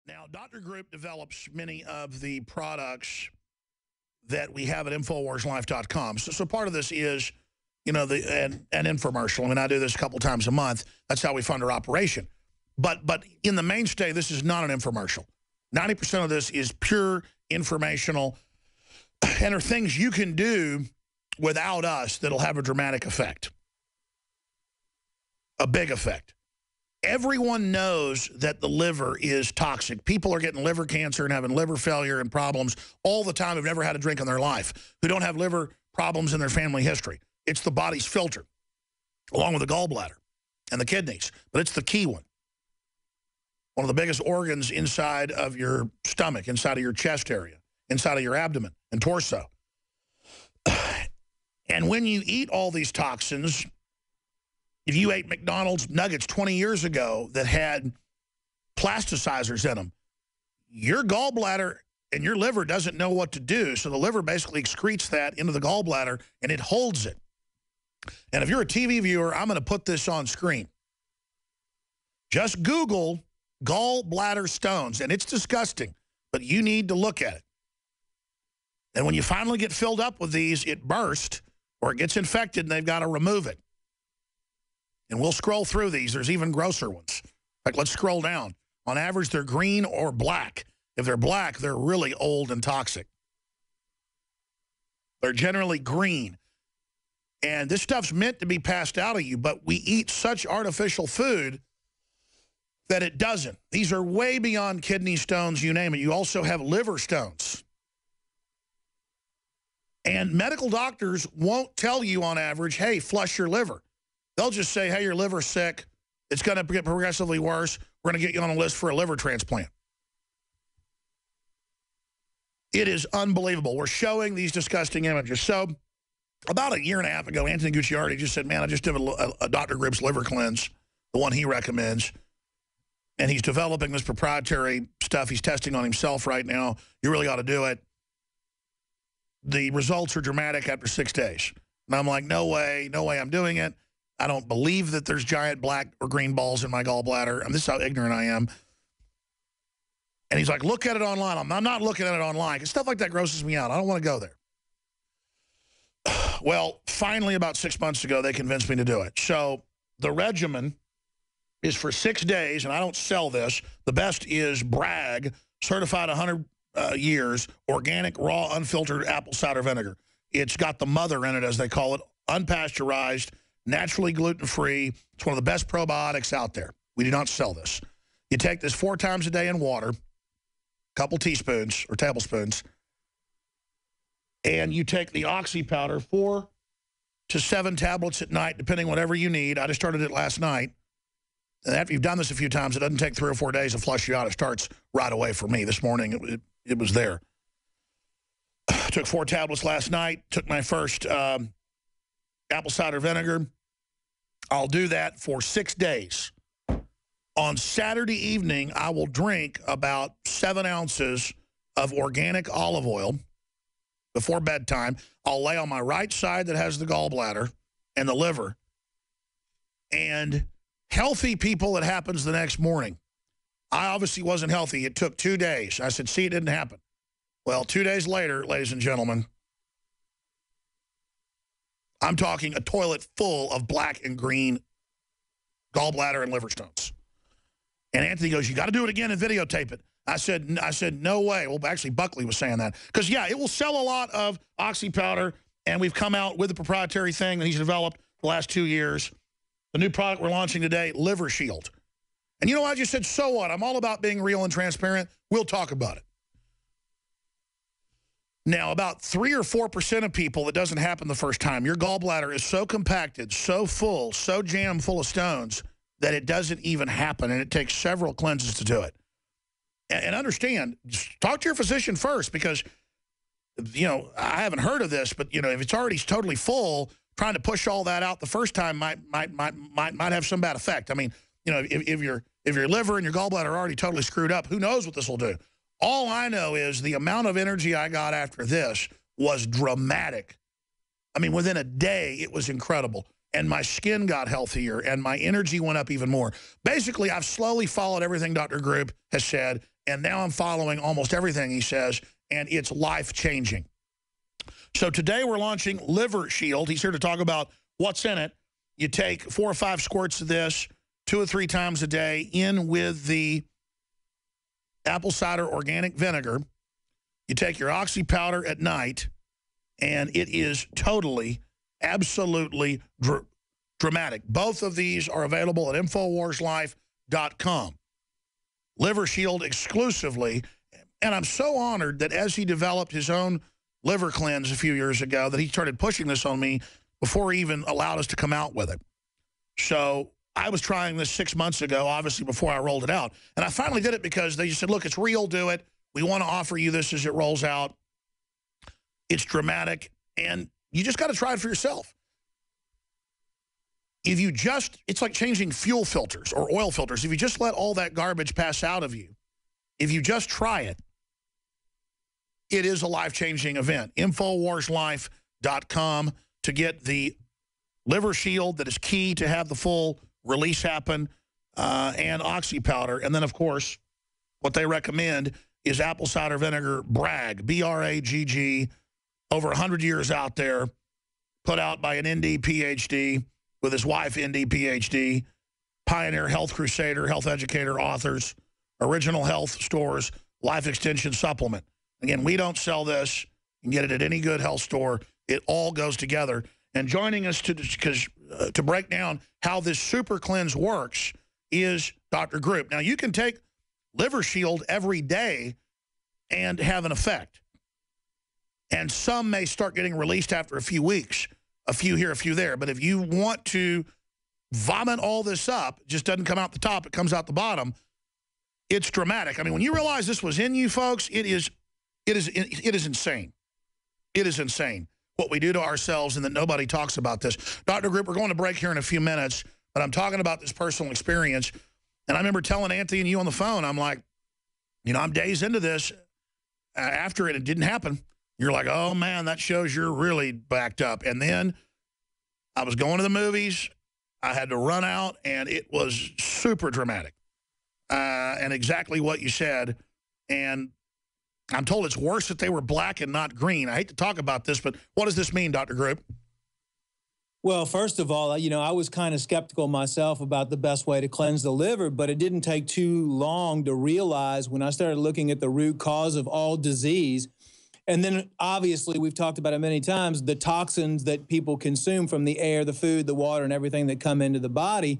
Now, Dr. Group develops many of the products that we have at InfoWarsLife.com. So part of this is, you know, an infomercial. I mean, I do this a couple times a month. That's how we fund our operation. But in the mainstay, this is not an infomercial. 90% of this is pure informational, and are things you can do without us that'll have a dramatic effect, a big effect. Everyone knows that the liver is toxic. People are getting liver cancer and having liver failure and problems all the time who've never had a drink in their life, who don't have liver problems in their family history. It's the body's filter, along with the gallbladder and the kidneys, but it's the key one. One of the biggest organs inside of your stomach, inside of your chest area, inside of your abdomen and torso. And when you eat all these toxins, if you ate McDonald's nuggets 20 years ago that had plasticizers in them, your gallbladder and your liver doesn't know what to do. So the liver basically excretes that into the gallbladder, and it holds it. And if you're a TV viewer, I'm going to put this on screen. Just Google gallbladder stones, and it's disgusting, but you need to look at it. And when you finally get filled up with these, it bursts or it gets infected, and they've got to remove it. And we'll scroll through these. There's even grosser ones. Like, let's scroll down. On average, they're green or black. If they're black, they're really old and toxic. They're generally green. And this stuff's meant to be passed out of you, but we eat such artificial food that it doesn't. These are way beyond kidney stones, you name it. You also have liver stones. And medical doctors won't tell you on average, hey, flush your liver. They'll just say, hey, your liver's sick. It's going to get progressively worse. We're going to get you on a list for a liver transplant. It is unbelievable. We're showing these disgusting images. So about a year and a half ago, Anthony Gucciardi just said, man, I just did a Dr. Gribb's liver cleanse, the one he recommends. And he's developing this proprietary stuff he's testing on himself right now. You really ought to do it. The results are dramatic after 6 days. And I'm like, no way I'm doing it. I don't believe that there's giant black or green balls in my gallbladder. And this is how ignorant I am. And he's like, look at it online. I'm not looking at it online because stuff like that grosses me out. I don't want to go there. Well, finally, about 6 months ago, they convinced me to do it. So the regimen is for 6 days, and I don't sell this. The best is Bragg, certified 100 years, organic, raw, unfiltered apple cider vinegar. It's got the mother in it, as they call it, unpasteurized, naturally gluten-free. It's one of the best probiotics out there. We do not sell this. You take this 4 times a day in water, a couple teaspoons or tablespoons, and you take the oxy powder, 4 to 7 tablets at night, depending whatever you need. I just started it last night. And after you've done this a few times, it doesn't take 3 or 4 days to flush you out. It starts right away for me. This morning, it was there. Took 4 tablets last night. Took my first apple cider vinegar. I'll do that for 6 days. On Saturday evening, I will drink about 7 ounces of organic olive oil before bedtime. I'll lay on my right side that has the gallbladder and the liver. And healthy people, it happens the next morning. I obviously wasn't healthy. It took 2 days. I said, see, it didn't happen. Well, 2 days later, ladies and gentlemen, I'm talking a toilet full of black and green gallbladder and liver stones. And Anthony goes, you got to do it again and videotape it. I said, no way. Well, actually, Buckley was saying that. Because, yeah, it will sell a lot of oxy powder, and we've come out with a proprietary thing that he's developed the last 2 years. The new product we're launching today, Liver Shield. And you know what? I just said, so what? I'm all about being real and transparent. We'll talk about it. Now, about 3 or 4% of people, it doesn't happen the first time. Your gallbladder is so compacted, so full, so jammed full of stones that it doesn't even happen, and it takes several cleanses to do it. And understand, talk to your physician first because, you know, I haven't heard of this, but, you know, if it's already totally full, trying to push all that out the first time might have some bad effect. I mean, you know, if your liver and your gallbladder are already totally screwed up, who knows what this will do? All I know is the amount of energy I got after this was dramatic. I mean, within a day, it was incredible. and my skin got healthier, and my energy went up even more. Basically, I've slowly followed everything Dr. Group has said, and now I'm following almost everything he says, and it's life-changing. So today we're launching Liver Shield. He's here to talk about what's in it. You take 4 or 5 squirts of this 2 or 3 times a day in with the apple cider organic vinegar. You take your oxy powder at night, and it is totally, absolutely dramatic. Both of these are available at NoWorldOrder.com. Liver Shield exclusively. And I'm so honored that as he developed his own liver cleanse a few years ago, that he started pushing this on me before he even allowed us to come out with it. So I was trying this 6 months ago, obviously, before I rolled it out. And I finally did it because they just said, look, it's real, do it. We want to offer you this as it rolls out. It's dramatic, and you just got to try it for yourself. If you just, it's like changing fuel filters or oil filters. If you just let all that garbage pass out of you, if you just try it, it is a life-changing event. NoWorldOrder.com to get the Liver Shield that is key to have the full release happen, and oxy powder. And then, of course, what they recommend is apple cider vinegar Bragg, B-R-A-G-G, over 100 years out there, put out by an ND PhD with his wife, ND PhD, pioneer health crusader, health educator, authors, original health stores, life extension supplement. Again, we don't sell this. You can get it at any good health store. It all goes together. And joining us to break down how this super cleanse works is Dr. Group. Now, you can take Liver Shield every day and have an effect. And some may start getting released after a few weeks, a few here, a few there. But if you want to vomit all this up, it just doesn't come out the top, it comes out the bottom, it's dramatic. I mean, when you realize this was in you, folks, it is insane. It is insane what we do to ourselves, and that nobody talks about this. Dr. Group, we're going to break here in a few minutes, but I'm talking about this personal experience. And I remember telling Anthony and you on the phone, I'm like, you know, I'm days into this. After it didn't happen. You're like, oh, man, that shows you're really backed up. And then I was going to the movies. I had to run out, and it was super dramatic. And exactly what you said. And I'm told it's worse that they were black and not green. I hate to talk about this, but what does this mean, Dr. Group? Well, first of all, you know, I was kind of skeptical myself about the best way to cleanse the liver, but it didn't take too long to realize when I started looking at the root cause of all disease. And then, obviously, we've talked about it many times, the toxins that people consume from the air, the food, the water, and everything that come into the body.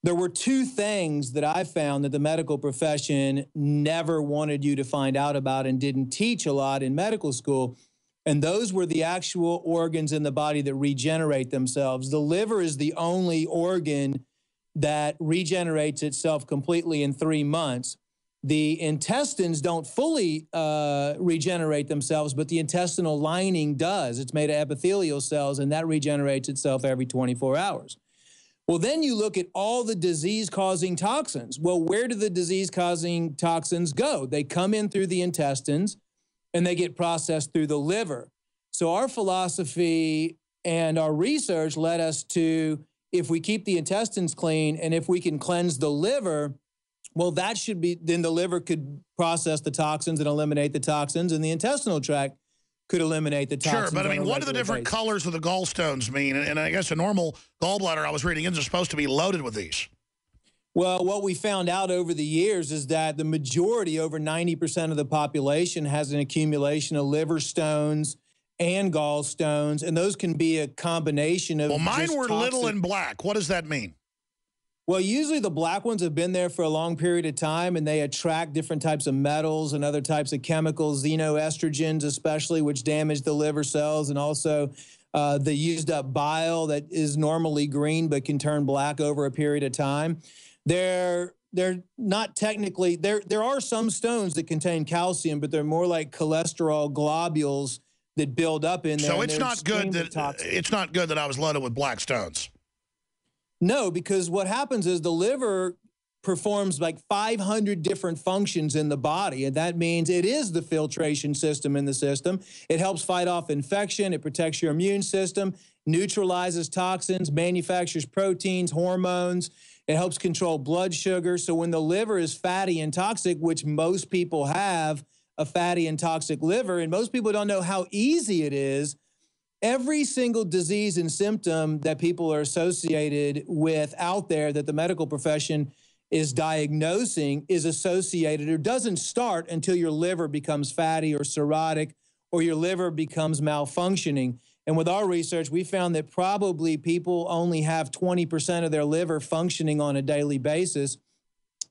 There were 2 things that I found that the medical profession never wanted you to find out about and didn't teach a lot in medical school. And those were the actual organs in the body that regenerate themselves. The liver is the only organ that regenerates itself completely in 3 months. The intestines don't fully regenerate themselves, but the intestinal lining does. It's made of epithelial cells, and that regenerates itself every 24 hours. Well, then you look at all the disease-causing toxins. Well, where do the disease-causing toxins go? They come in through the intestines, and they get processed through the liver. So our philosophy and our research led us to, if we keep the intestines clean and if we can cleanse the liver, well, that should be, then the liver could process the toxins and eliminate the toxins, and the intestinal tract could eliminate the toxins. Sure, but I mean, what do the different colors of the gallstones mean? And I guess a normal gallbladder, I was reading, is supposed to be loaded with these. Well, what we found out over the years is that the majority, over 90% of the population, has an accumulation of liver stones and gallstones, and those can be a combination of. Well, mine were toxic. little and black. What does that mean? Well, usually the black ones have been there for a long period of time, and they attract different types of metals and other types of chemicals, xenoestrogens especially, which damage the liver cells, and also the used up bile that is normally green but can turn black over a period of time. They're not technically, there are some stones that contain calcium, but they're more like cholesterol globules that build up in there. So it's not good that I was loaded with black stones. No, because what happens is the liver performs like 500 different functions in the body, and that means it is the filtration system in the system. It helps fight off infection, it protects your immune system, neutralizes toxins, manufactures proteins, hormones. It helps control blood sugar. So when the liver is fatty and toxic, which most people have a fatty and toxic liver, and most people don't know how easy it is, every single disease and symptom that people are associated with out there that the medical profession is diagnosing is associated or doesn't start until your liver becomes fatty or cirrhotic or your liver becomes malfunctioning. And with our research, we found that probably people only have 20% of their liver functioning on a daily basis.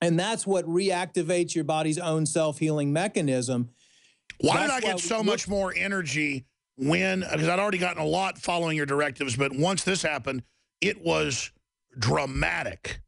And that's what reactivates your body's own self-healing mechanism. Why did I get so much more energy when, because I'd already gotten a lot following your directives, but once this happened, it was dramatic.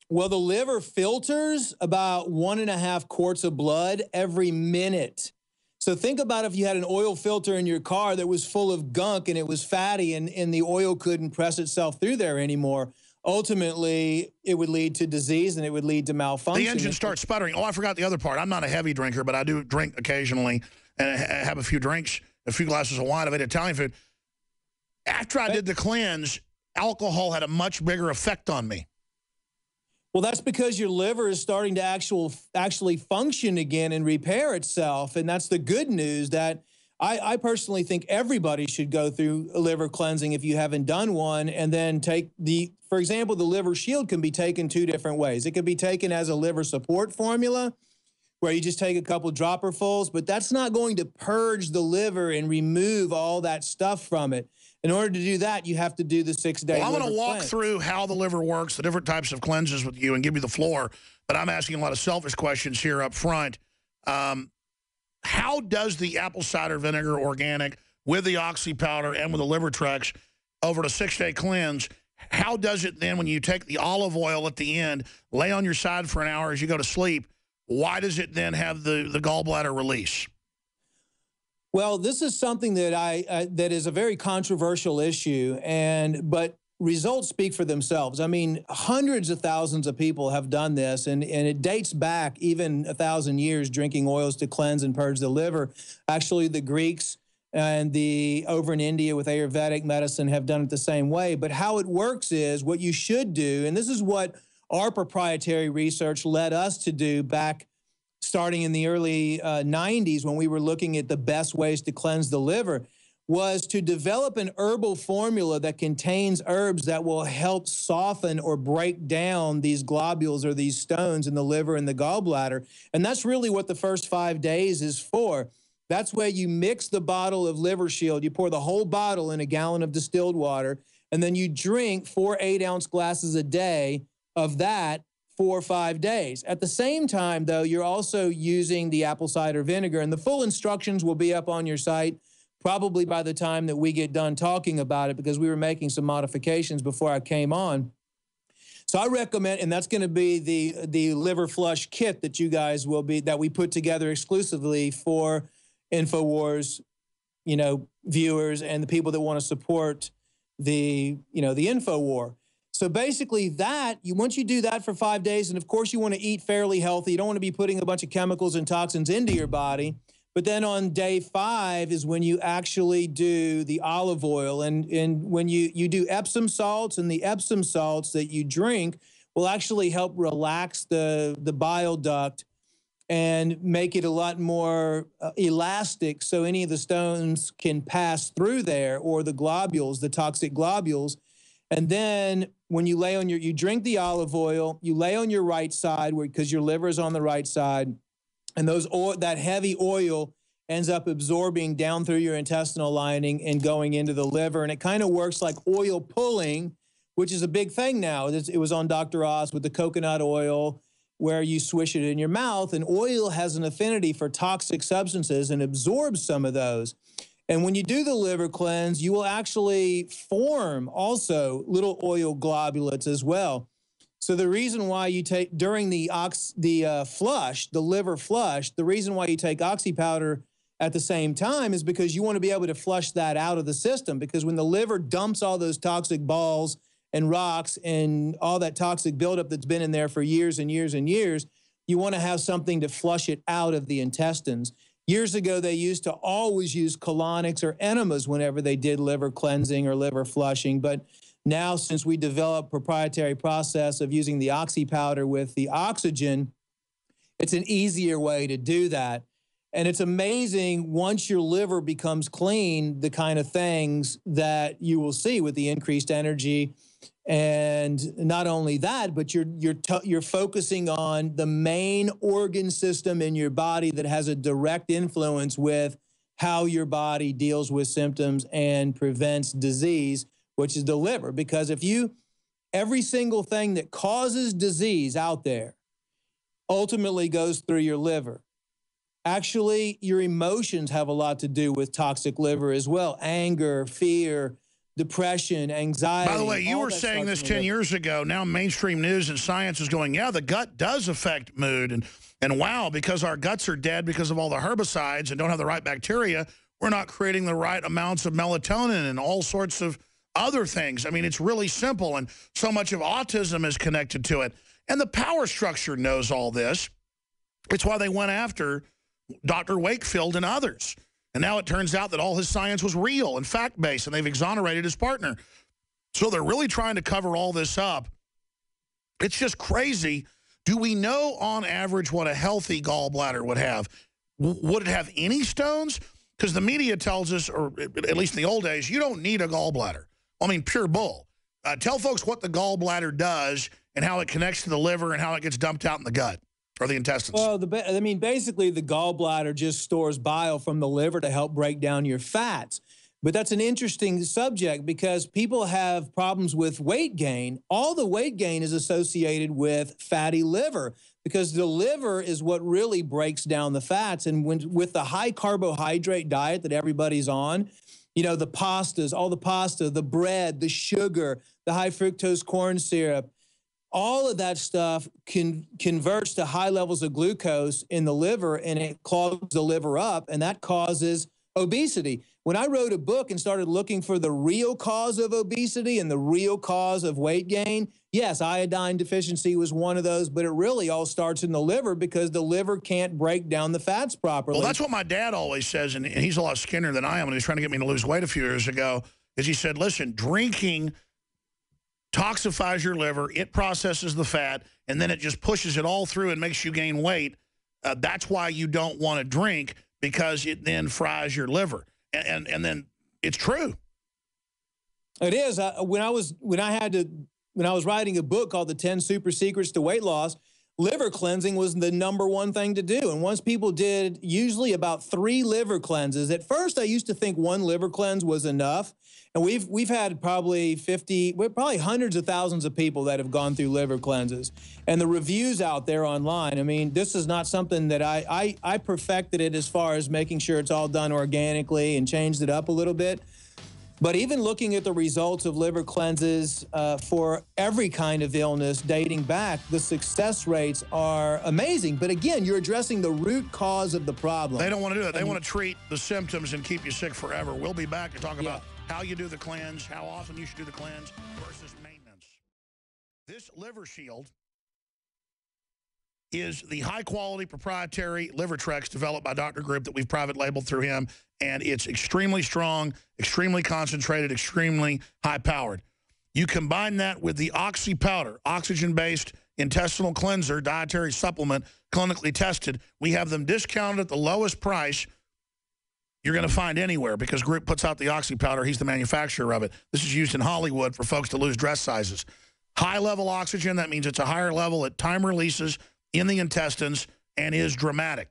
Well, the liver filters about 1.5 quarts of blood every minute. So think about if you had an oil filter in your car that was full of gunk and it was fatty and the oil couldn't press itself through there anymore. Ultimately, it would lead to disease and it would lead to malfunction. The engine starts sputtering. Oh, I forgot the other part. I'm not a heavy drinker, but I do drink occasionally and have a few drinks, a few glasses of wine. I've ate Italian food. After I did the cleanse, alcohol had a much bigger effect on me. Well, that's because your liver is starting to actually function again and repair itself. And that's the good news that I personally think everybody should go through a liver cleansing if you haven't done one, and then take for example, the liver shield can be taken 2 different ways. It can be taken as a liver support formula, where you just take a couple dropperfuls, but that's not going to purge the liver and remove all that stuff from it. In order to do that, you have to do the 6-day Well, I'm going to walk cleanse through how the liver works, the different types of cleanses with you, and give you the floor. But I'm asking a lot of selfish questions here up front. How does the apple cider vinegar organic with the oxy powder and with the liver trex over the 6-day cleanse, how does it then when you take the olive oil at the end, lay on your side for an hour as you go to sleep, why does it then have the gallbladder release? Well, this is something that that is a very controversial issue, but results speak for themselves. I mean, hundreds of thousands of people have done this, and it dates back even 1,000 years, drinking oils to cleanse and purge the liver. Actually, the Greeks and over in India with Ayurvedic medicine have done it the same way. But how it works is what you should do, and this is what our proprietary research led us to do back starting in the early 90s when we were looking at the best ways to cleanse the liver, was to develop an herbal formula that contains herbs that will help soften or break down these globules or these stones in the liver and the gallbladder. And that's really what the first 5 days is for. That's where you mix the bottle of Liver Shield. You pour the whole bottle in a gallon of distilled water, and then you drink 4 8-ounce glasses a day of that for 5 days. At the same time, though, you're also using the apple cider vinegar, and the full instructions will be up on your site probably by the time that we get done talking about it, because we were making some modifications before I came on. So I recommend, and that's going to be the liver flush kit that you guys that we put together exclusively for InfoWars, viewers and the people that want to support the InfoWar. So basically once you do that for 5 days, and of course you want to eat fairly healthy, you don't want to be putting a bunch of chemicals and toxins into your body. But then on day 5 is when you actually do the olive oil. And when you do Epsom salts, and the Epsom salts that you drink will actually help relax the bile duct and make it a lot more elastic, so any of the stones can pass through there, or the globules, the toxic globules. And then when you you drink the olive oil, you lay on your right side because your liver is on the right side, and that heavy oil ends up absorbing down through your intestinal lining and going into the liver. And it kind of works like oil pulling, which is a big thing now. It was on Dr. Oz with the coconut oil, where you swish it in your mouth, and oil has an affinity for toxic substances and absorbs some of those. And when you do the liver cleanse, you will actually form also little oil globulates as well. So the reason why you take, during the liver flush, the reason why you take oxy powder at the same time is because you want to be able to flush that out of the system, because when the liver dumps all those toxic balls and rocks and all that toxic buildup that's been in there for years and years and years. You want to have something to flush it out of the intestines. Years ago, they used to always use colonics or enemas whenever they did liver cleansing or liver flushing. But now, since we developed proprietary process of using the oxy powder with the oxygen, it's an easier way to do that. And it's amazing once your liver becomes clean, the kind of things that you will see with the increased energy. And not only that, but you're focusing on the main organ system in your body that has a direct influence with how your body deals with symptoms and prevents disease, which is the liver. Because every single thing that causes disease out there ultimately goes through your liver. Actually, your emotions have a lot to do with toxic liver as well. Anger, fear, depression, anxiety. By the way, you were saying this 10 years ago. Now mainstream news and science is going, yeah, the gut does affect mood. And wow, because our guts are dead because of all the herbicides and don't have the right bacteria, we're not creating the right amounts of melatonin and all sorts of other things. I mean, it's really simple, and so much of autism is connected to it. And the power structure knows all this. It's why they went after Dr. Wakefield and others. And now it turns out that all his science was real and fact-based, and they've exonerated his partner. So they're really trying to cover all this up. It's just crazy. Do we know on average what a healthy gallbladder would have? Would it have any stones? Because the media tells us, or at least in the old days, you don't need a gallbladder. I mean, pure bull. Tell folks what the gallbladder does and how it connects to the liver and how it gets dumped out in the gut. Or the intestines? Well, basically the gallbladder just stores bile from the liver to help break down your fats. But that's an interesting subject because people have problems with weight gain. All the weight gain is associated with fatty liver because the liver is what really breaks down the fats. And with the high carbohydrate diet that everybody's on, you know, the pastas, all the pasta, the bread, the sugar, the high fructose corn syrup, all of that stuff converts to high levels of glucose in the liver, and it clogs the liver up, and that causes obesity. When I wrote a book and started looking for the real cause of obesity and the real cause of weight gain, yes, iodine deficiency was one of those, but it really all starts in the liver because the liver can't break down the fats properly. Well, that's what my dad always says, and he's a lot skinnier than I am, and he's trying to get me to lose weight a few years ago, is he said, listen, drinking toxifies your liver, it processes the fat, and then it just pushes it all through and makes you gain weight. That's why you don't want to drink, because it then fries your liver. And then it's true. It is. When I was writing a book called The 10 Super Secrets to Weight Loss, liver cleansing was the #1 thing to do. And once people did usually about 3 liver cleanses, at first I used to think 1 liver cleanse was enough. And we've had probably hundreds of thousands of people that have gone through liver cleanses. And the reviews out there online, I mean, this is not something that I perfected it as far as making sure it's all done organically and changed it up a little bit. But even looking at the results of liver cleanses for every kind of illness dating back, the success rates are amazing. But again, you're addressing the root cause of the problem. They don't want to do that. They want to treat the symptoms and keep you sick forever. We'll be back to talk about how you do the cleanse, how often you should do the cleanse versus maintenance. This liver shield is the high-quality proprietary liver Trex developed by Dr. Group that we've private labeled through him, and it's extremely strong, extremely concentrated, extremely high-powered. You combine that with the Oxy powder, oxygen-based intestinal cleanser, dietary supplement, clinically tested. We have them discounted at the lowest price you're going to find anywhere because Group puts out the Oxy powder. He's the manufacturer of it. This is used in Hollywood for folks to lose dress sizes. High-level oxygen, that means it's a higher level at time releases in the intestines and is dramatic.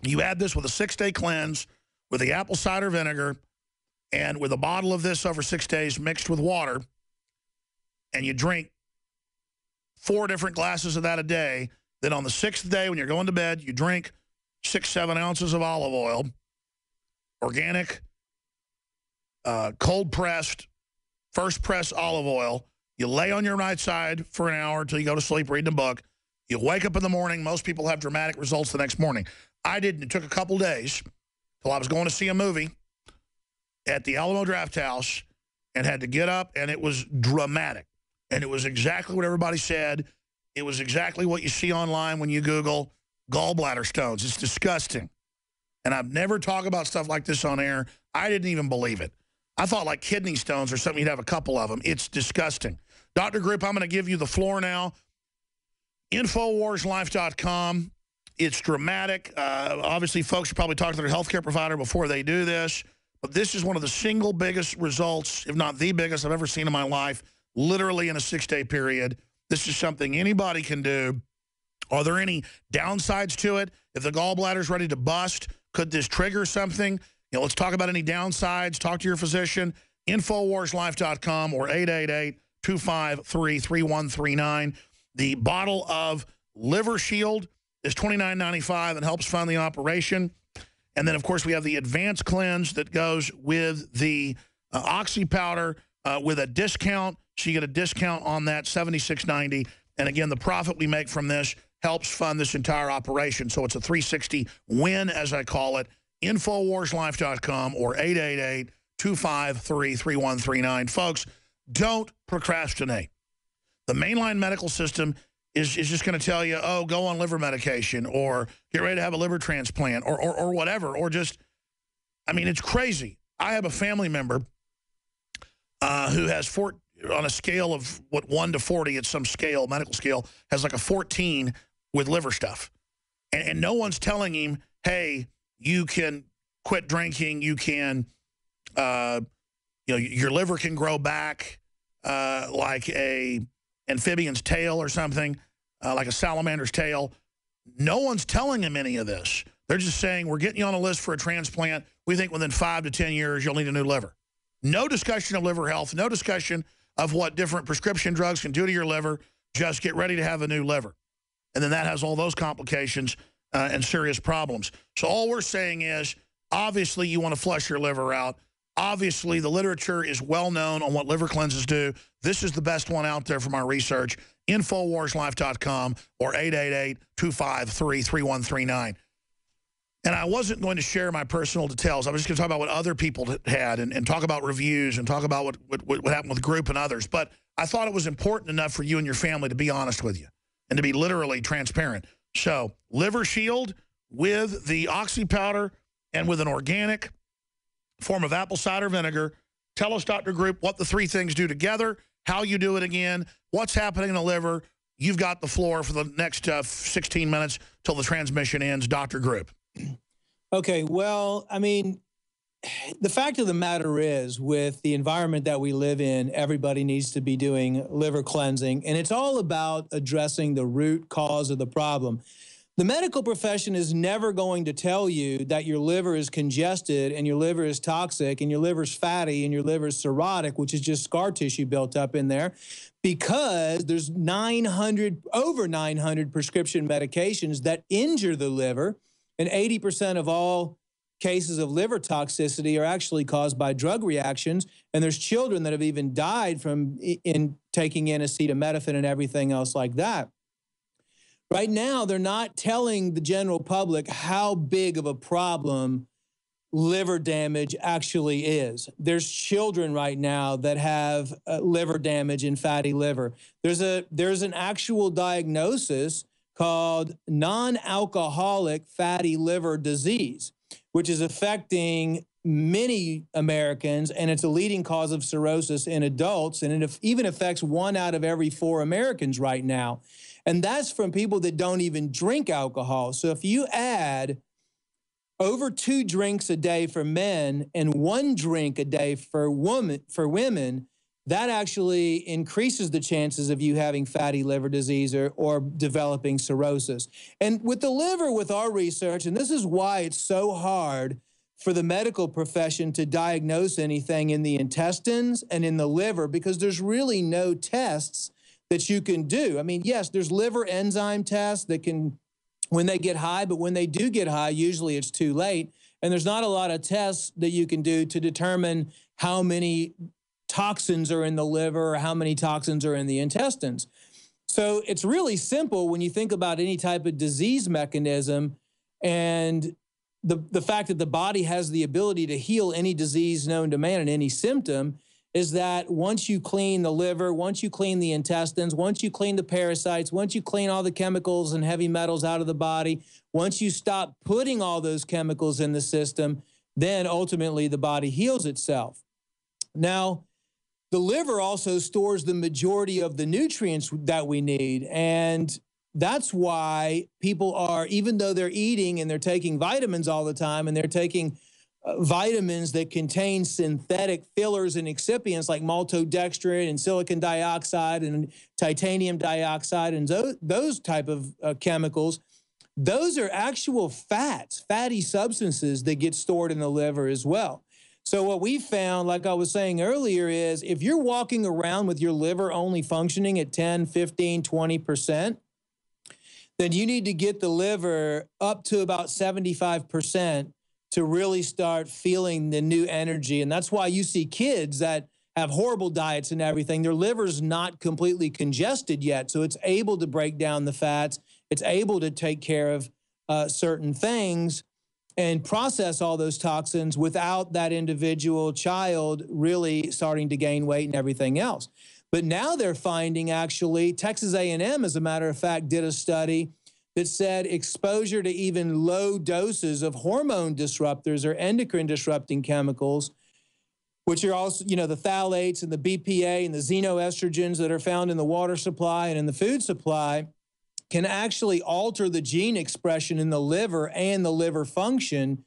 You add this with a 6-day cleanse, with the apple cider vinegar, and with a bottle of this over 6 days mixed with water, and you drink 4 different glasses of that a day. Then on the 6th day when you're going to bed, you drink 6-7 ounces of olive oil, organic, cold-pressed, first-press olive oil. You lay on your right side for an hour until you go to sleep reading a book. You wake up in the morning. Most people have dramatic results the next morning. I didn't. It took a couple days till I was going to see a movie at the Alamo Draft House and had to get up, and it was dramatic. and it was exactly what everybody said. It was exactly what you see online when you Google gallbladder stones. It's disgusting. And I've never talked about stuff like this on air. I didn't even believe it. I thought like kidney stones or something, you'd have a couple of them. It's disgusting. Dr. Group, I'm going to give you the floor now. InfoWarsLife.com. It's dramatic. Obviously, folks should probably talk to their healthcare provider before they do this. But this is one of the single biggest results, if not the biggest I've ever seen in my life, literally in a 6-day period. This is something anybody can do. Are there any downsides to it? If the gallbladder's ready to bust, could this trigger something? You know, let's talk about any downsides. Talk to your physician. InfoWarsLife.com or 888-253-3139. The bottle of Liver Shield is $29.95 and helps fund the operation. And then, of course, we have the Advanced Cleanse that goes with the Oxy powder with a discount. So you get a discount on that, $76.90. And again, the profit we make from this helps fund this entire operation. So it's a 360 win, as I call it. InfoWarsLife.com or 888-253-3139. Folks, don't procrastinate. The mainline medical system is just going to tell you, oh, go on liver medication or get ready to have a liver transplant or whatever. Or just, I mean, it's crazy. I have a family member who has on a scale of, 1 to 40, it's some scale, medical scale, has like a 14 with liver stuff. And no one's telling him, hey, you can quit drinking, you can, your liver can grow back like a amphibian's tail or something, like a salamander's tail. No one's telling him any of this. They're just saying, we're getting you on a list for a transplant. We think within 5 to 10 years, you'll need a new liver. No discussion of liver health, no discussion of what different prescription drugs can do to your liver. Just get ready to have a new liver. And then that has all those complications and serious problems. So all we're saying is, obviously, you want to flush your liver out. Obviously, the literature is well known on what liver cleanses do. This is the best one out there from our research. InfoWarsLife.com or 888-253-3139. And I wasn't going to share my personal details. I was just going to talk about what other people had and talk about reviews and talk about what happened with the group and others. But I thought it was important enough for you and your family to be honest with you and to be literally transparent. So, Liver Shield with the Oxy powder and with an organic form of apple cider vinegar. Tell us, Dr. Group, what the three things do together, how you do it again, what's happening in the liver. You've got the floor for the next 16 minutes till the transmission ends, Dr. Group. Okay, well, I mean, the fact of the matter is, with the environment that we live in, everybody needs to be doing liver cleansing, and it's all about addressing the root cause of the problem. The medical profession is never going to tell you that your liver is congested and your liver is toxic and your liver's fatty and your liver's cirrhotic, which is just scar tissue built up in there, because there's over 900 prescription medications that injure the liver, and 80% of all cases of liver toxicity are actually caused by drug reactions, and there's children that have even died from taking in acetaminophen and everything else like that. Right now, they're not telling the general public how big of a problem liver damage actually is. There's children right now that have liver damage and fatty liver. There's an actual diagnosis called non-alcoholic fatty liver disease, which is affecting many Americans, and it's a leading cause of cirrhosis in adults, and it even affects 1 out of every 4 Americans right now. And that's from people that don't even drink alcohol. So if you add over 2 drinks a day for men and 1 drink a day for women, that actually increases the chances of you having fatty liver disease or developing cirrhosis. And with the liver, with our research, and this is why it's so hard for the medical profession to diagnose anything in the intestines and in the liver, because there's really no tests that you can do. I mean, yes, there's liver enzyme tests that can, when they get high, but when they do get high, usually it's too late. And there's not a lot of tests that you can do to determine how many toxins are in the liver or how many toxins are in the intestines. So it's really simple when you think about any type of disease mechanism and the fact that the body has the ability to heal any disease known to man and any symptom. is that once you clean the liver, once you clean the intestines, once you clean the parasites, once you clean all the chemicals and heavy metals out of the body, once you stop putting all those chemicals in the system, then ultimately the body heals itself. Now, the liver also stores the majority of the nutrients that we need. And that's why people are, even though they're eating and they're taking vitamins all the time and they're taking vitamins that contain synthetic fillers and excipients like maltodextrin and silicon dioxide and titanium dioxide and those type of chemicals, those are actual fats, fatty substances that get stored in the liver as well. So what we found, like I was saying earlier, is if you're walking around with your liver only functioning at 10, 15, 20%, then you need to get the liver up to about 75% to really start feeling the new energy. And that's why you see kids that have horrible diets and everything, their liver's not completely congested yet. So it's able to break down the fats. It's able to take care of certain things and process all those toxins without that individual child really starting to gain weight and everything else. But now they're finding, actually, Texas A&M, as a matter of fact, did a study that said exposure to even low doses of hormone disruptors or endocrine disrupting chemicals, which are also, you know, the phthalates and the BPA and the xenoestrogens that are found in the water supply and in the food supply, can actually alter the gene expression in the liver and the liver function,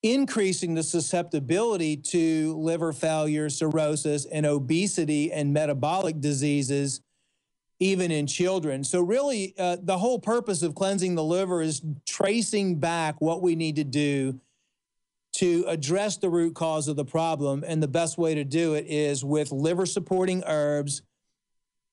increasing the susceptibility to liver failure, cirrhosis, and obesity and metabolic diseases, even in children. So really, the whole purpose of cleansing the liver is tracing back what we need to do to address the root cause of the problem. And the best way to do it is with liver-supporting herbs,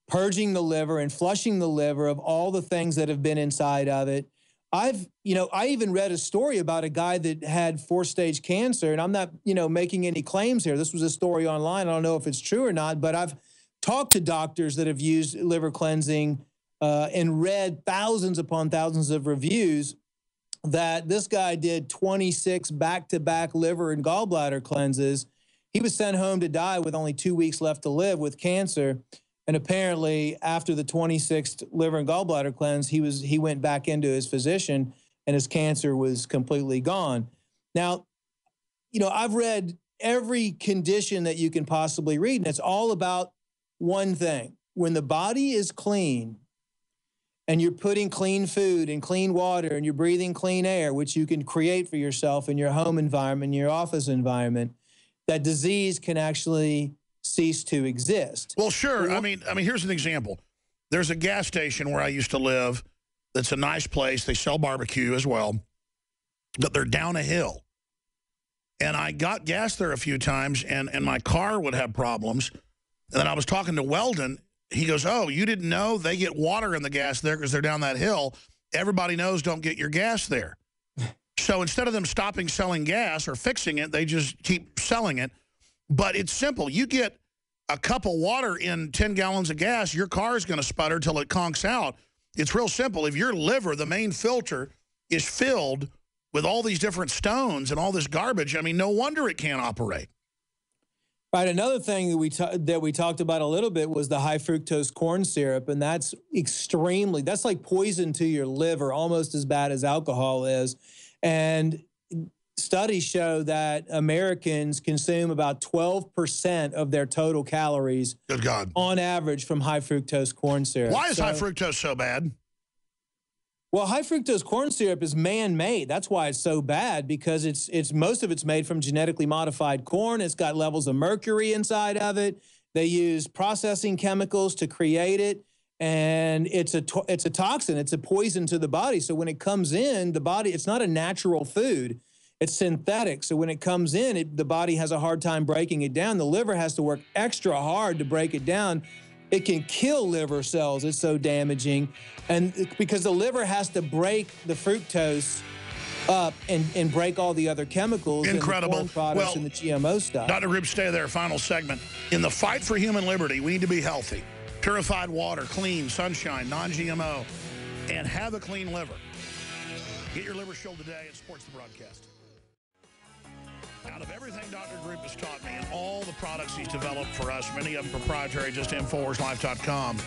purging the liver and flushing the liver of all the things that have been inside of it. I even read a story about a guy that had 4-stage cancer, and I'm not, making any claims here. This was a story online. I don't know if it's true or not, but I've talked to doctors that have used liver cleansing and read thousands upon thousands of reviews that this guy did 26 back-to-back liver and gallbladder cleanses. He was sent home to die with only 2 weeks left to live with cancer. And apparently, after the 26th liver and gallbladder cleanse, he went back into his physician, and his cancer was completely gone. Now, I've read every condition that you can possibly read, and it's all about one thing. When the body is clean, and you're putting clean food and clean water, and you're breathing clean air, which you can create for yourself in your home environment, your office environment, that disease can actually cease to exist. Well, sure. I mean, here's an example. There's a gas station where I used to live that's a nice place. They sell barbecue as well, but they're down a hill. And I got gas there a few times, and my car would have problems. And then I was talking to Weldon. He goes, oh, you didn't know? They get water in the gas there because they're down that hill. Everybody knows don't get your gas there. So instead of them stopping selling gas or fixing it, they just keep selling it. But it's simple. You get a cup of water in 10 gallons of gas, your car is going to sputter till it conks out. It's real simple. If your liver, the main filter, is filled with all these different stones and all this garbage, I mean, no wonder it can't operate. Right. Another thing that we talked about a little bit was the high fructose corn syrup, and that's like poison to your liver, almost as bad as alcohol is. And studies show that Americans consume about 12% of their total calories, good God, on average from high fructose corn syrup. Why is high fructose so bad? Well, high fructose corn syrup is man-made. That's why it's so bad, because it's most of it's made from genetically modified corn. It's got levels of mercury inside of it. They use processing chemicals to create it, and it's a toxin. It's a poison to the body. So when it comes in the body, it's not a natural food. It's synthetic. So when it comes in, the body has a hard time breaking it down. The liver has to work extra hard to break it down. It can kill liver cells. It's so damaging. And because the liver has to break the fructose up and break all the other chemicals. Incredible. And the corn products and the GMO stuff. Dr. Group, stay there. Final segment. In the fight for human liberty, we need to be healthy. Purified water, clean, sunshine, non-GMO, and have a clean liver. Get your liver shielded today. It supports the broadcast. Out of everything Dr. Group has taught me and all the products he's developed for us, many of them proprietary, just InfoWarsLife.com,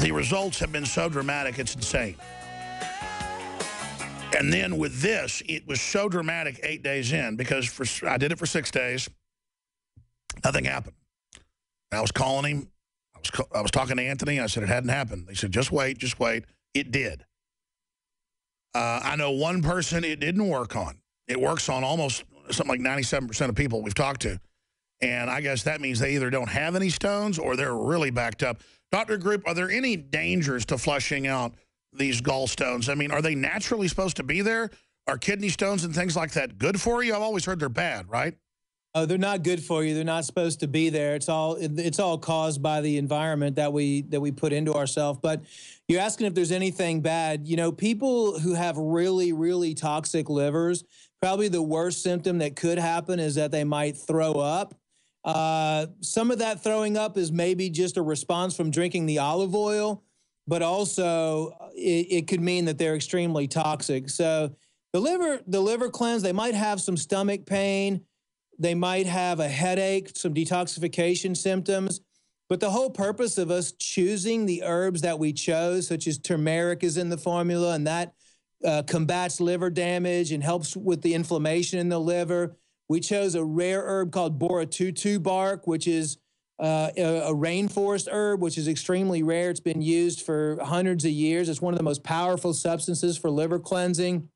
the results have been so dramatic, it's insane. And then with this, it was so dramatic 8 days in because I did it for 6 days. Nothing happened. I was calling him. I was talking to Anthony. I said it hadn't happened. He said, just wait, just wait. It did. I know one person it didn't work on. It works on almost something like 97% of people we've talked to. And I guess that means they either don't have any stones or they're really backed up. Dr. Group, are there any dangers to flushing out these gallstones? I mean, are they naturally supposed to be there? Are kidney stones and things like that good for you? I've always heard they're bad, right? Oh, they're not good for you. They're not supposed to be there. It's all caused by the environment that we put into ourselves. But you're asking if there's anything bad. You know, people who have really, really toxic livers, probably the worst symptom that could happen is that they might throw up. Some of that throwing up is maybe just a response from drinking the olive oil, but also it could mean that they're extremely toxic. So the liver cleanse, they might have some stomach pain. They might have a headache, some detoxification symptoms. But the whole purpose of us choosing the herbs that we chose, such as turmeric is in the formula, and that combats liver damage and helps with the inflammation in the liver. We chose a rare herb called boratutu bark, which is a rainforest herb, which is extremely rare. It's been used for hundreds of years. It's one of the most powerful substances for liver cleansing.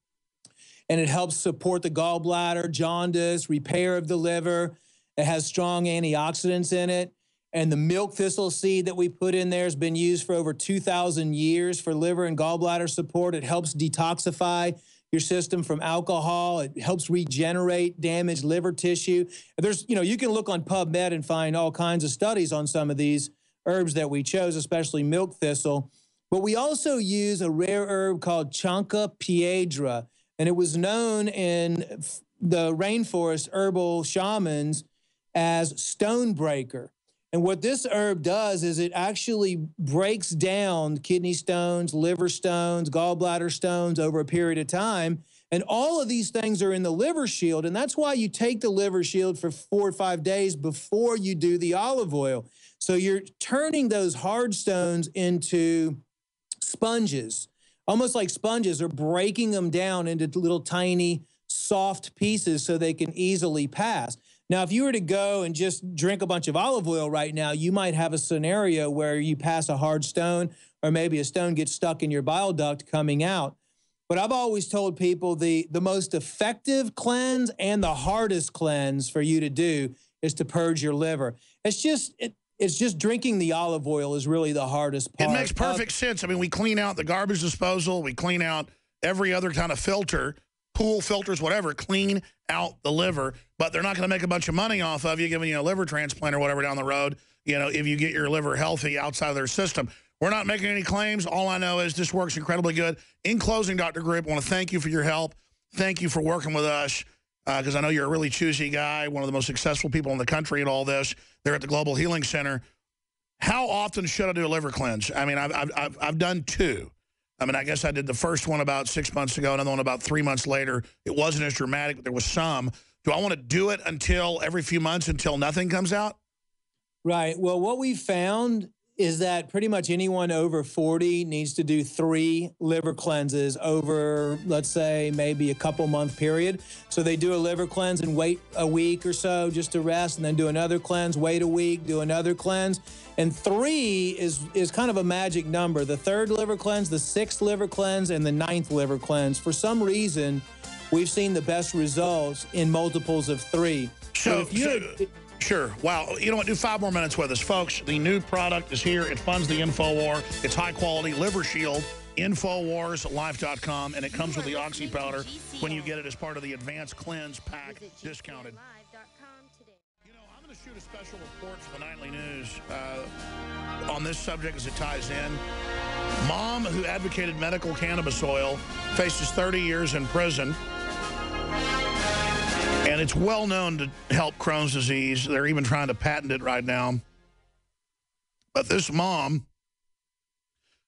And it helps support the gallbladder, jaundice, repair of the liver. It has strong antioxidants in it. And the milk thistle seed that we put in there has been used for over 2,000 years for liver and gallbladder support. It helps detoxify your system from alcohol. It helps regenerate damaged liver tissue. There's, you know, you can look on PubMed and find all kinds of studies on some of these herbs that we chose, especially milk thistle. But we also use a rare herb called Chanca piedra. And it was known in the rainforest herbal shamans as stonebreaker. And what this herb does is it actually breaks down kidney stones, liver stones, gallbladder stones over a period of time. And all of these things are in the liver shield. And that's why you take the liver shield for 4 or 5 days before you do the olive oil. So you're turning those hard stones into sponges. Almost like sponges, are breaking them down into little tiny soft pieces so they can easily pass. Now, if you were to go and just drink a bunch of olive oil right now, you might have a scenario where you pass a hard stone or maybe a stone gets stuck in your bile duct coming out. But I've always told people the most effective cleanse and the hardest cleanse for you to do is to purge your liver. It's just drinking the olive oil is really the hardest part. It makes perfect sense. I mean, we clean out the garbage disposal. We clean out every other kind of filter, pool filters, whatever, clean out the liver. But they're not going to make a bunch of money off of you giving you a liver transplant or whatever down the road, you know, if you get your liver healthy outside of their system. We're not making any claims. All I know is this works incredibly good. In closing, Dr. Grip, I want to thank you for your help. Thank you for working with us. Because I know you're a really choosy guy, one of the most successful people in the country at all this. They're at the Global Healing Center. How often should I do a liver cleanse? I mean, I've done 2. I mean, I guess I did the first one about 6 months ago, another one about 3 months later. It wasn't as dramatic, but there was some. Do I want to do it until every few months until nothing comes out? Right. Well, what we found is that pretty much anyone over 40 needs to do 3 liver cleanses over, let's say, maybe a couple-month period. So they do a liver cleanse and wait a week or so just to rest, and then do another cleanse, wait a week, do another cleanse. And 3 is kind of a magic number. The 3rd liver cleanse, the 6th liver cleanse, and the 9th liver cleanse. For some reason, we've seen the best results in multiples of 3. So if you... Sure. Wow. You know what? Do 5 more minutes with us, folks. The new product is here. It funds the InfoWar. It's high-quality liver shield, InfoWarsLife.com, and it comes with the Oxy powder when you get it as part of the Advanced Cleanse Pack discounted. You know, I'm going to shoot a special report for the Nightly News on this subject as it ties in. Mom who advocated medical cannabis oil faces 30 years in prison. And it's well known to help Crohn's disease. They're even trying to patent it right now. But this mom,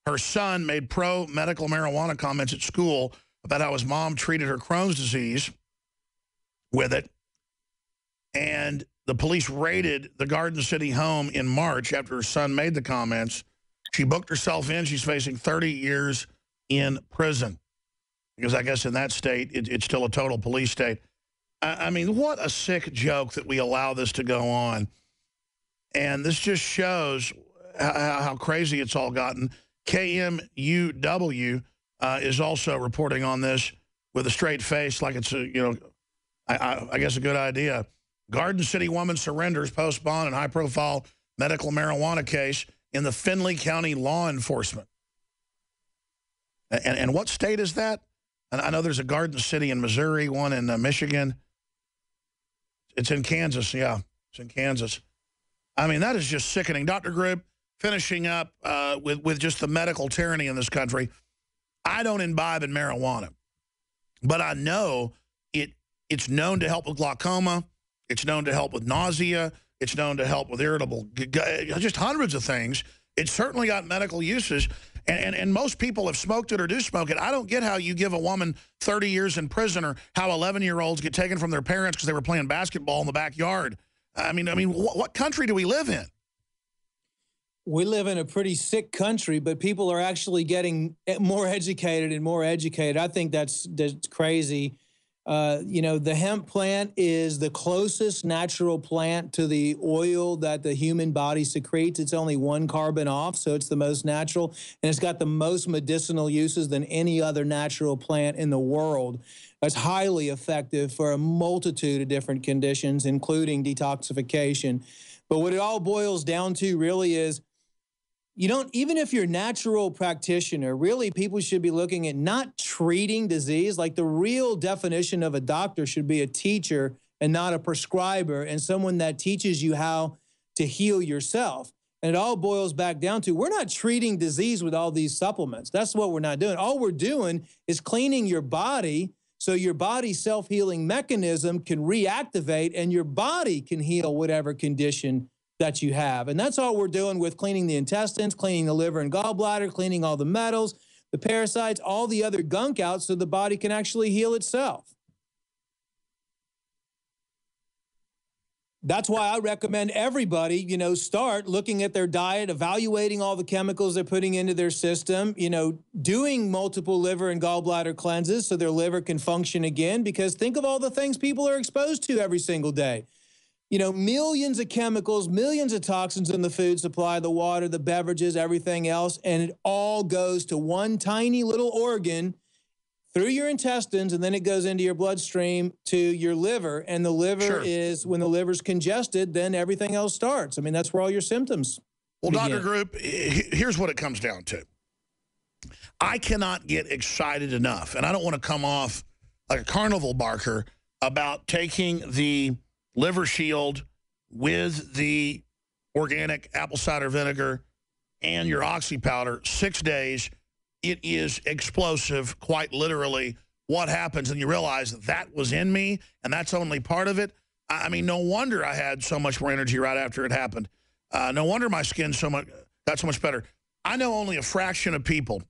her son made pro-medical marijuana comments at school about how his mom treated her Crohn's disease. with it. And the police raided the Garden City home in March after her son made the comments. She booked herself in. She's facing 30 years in prison because I guess in that state, it's still a total police state. I mean, what a sick joke that we allow this to go on. And this just shows how crazy it's all gotten. KMUW is also reporting on this with a straight face like it's, I guess a good idea. Garden City woman surrenders post-bond and high-profile medical marijuana case in the Findlay County law enforcement. And what state is that? And I know there's a Garden City in Missouri, one in Michigan. It's in Kansas, yeah. It's in Kansas. I mean, that is just sickening. Dr. Grib, finishing up with just the medical tyranny in this country. I don't imbibe in marijuana, but I know it's known to help with glaucoma. It's known to help with nausea. It's known to help with irritable, just hundreds of things. It's certainly got medical uses, and most people have smoked it or do smoke it. I don't get how you give a woman 30 years in prison or how 11-year-olds get taken from their parents because they were playing basketball in the backyard. I mean, what country do we live in? We live in a pretty sick country, but people are actually getting more educated and more educated. I think that's crazy. The hemp plant is the closest natural plant to the oil that the human body secretes. It's only 1 carbon off, so it's the most natural, and it's got the most medicinal uses than any other natural plant in the world. It's highly effective for a multitude of different conditions, including detoxification. But what it all boils down to really is, even if you're a natural practitioner, really people should be looking at not treating disease. Like the real definition of a doctor should be a teacher and not a prescriber, and someone that teaches you how to heal yourself. And it all boils back down to, we're not treating disease with all these supplements. That's what we're not doing. All we're doing is cleaning your body so your body's self-healing mechanism can reactivate and your body can heal whatever condition that you have. And that's all we're doing with cleaning the intestines, cleaning the liver and gallbladder, cleaning all the metals, the parasites, all the other gunk out so the body can actually heal itself. That's why I recommend everybody, start looking at their diet, evaluating all the chemicals they're putting into their system, doing multiple liver and gallbladder cleanses so their liver can function again, because think of all the things people are exposed to every single day. Millions of chemicals, millions of toxins in the food supply, the water, the beverages, everything else, and it all goes to one tiny little organ through your intestines, and then it goes into your bloodstream to your liver, and the liver is, when the liver's congested, then everything else starts. I mean, that's where all your symptoms begin. Dr. Group, here's what it comes down to. I cannot get excited enough, and I don't want to come off like a carnival barker about taking the Liver Shield with the organic apple cider vinegar and your oxy powder, 6 days. It is explosive, quite literally, what happens. And you realize that was in me, and that's only part of it. I mean, no wonder I had so much more energy right after it happened. No wonder my skin got so much better. I know only a fraction of people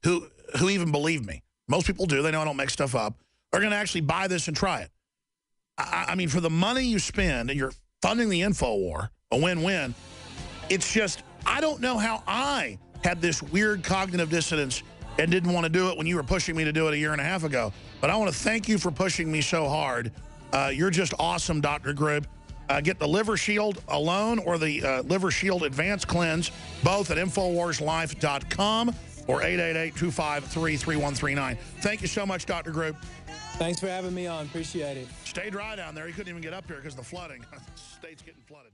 who even believe me. Most people do. They know I don't make stuff up. Are going to actually buy this and try it. I mean, for the money you spend, and you're funding the InfoWar, a win-win, it's just, I don't know how I had this weird cognitive dissonance and didn't want to do it when you were pushing me to do it a year and a half ago. But I want to thank you for pushing me so hard. You're just awesome, Dr. Grib. Get the Liver Shield alone or the Liver Shield Advanced Cleanse, both at InfoWarsLife.com or 888-253-3139. Thank you so much, Dr. Grib. Thanks for having me on. Appreciate it. Stay dry down there. You couldn't even get up here because of the flooding. The state's getting flooded.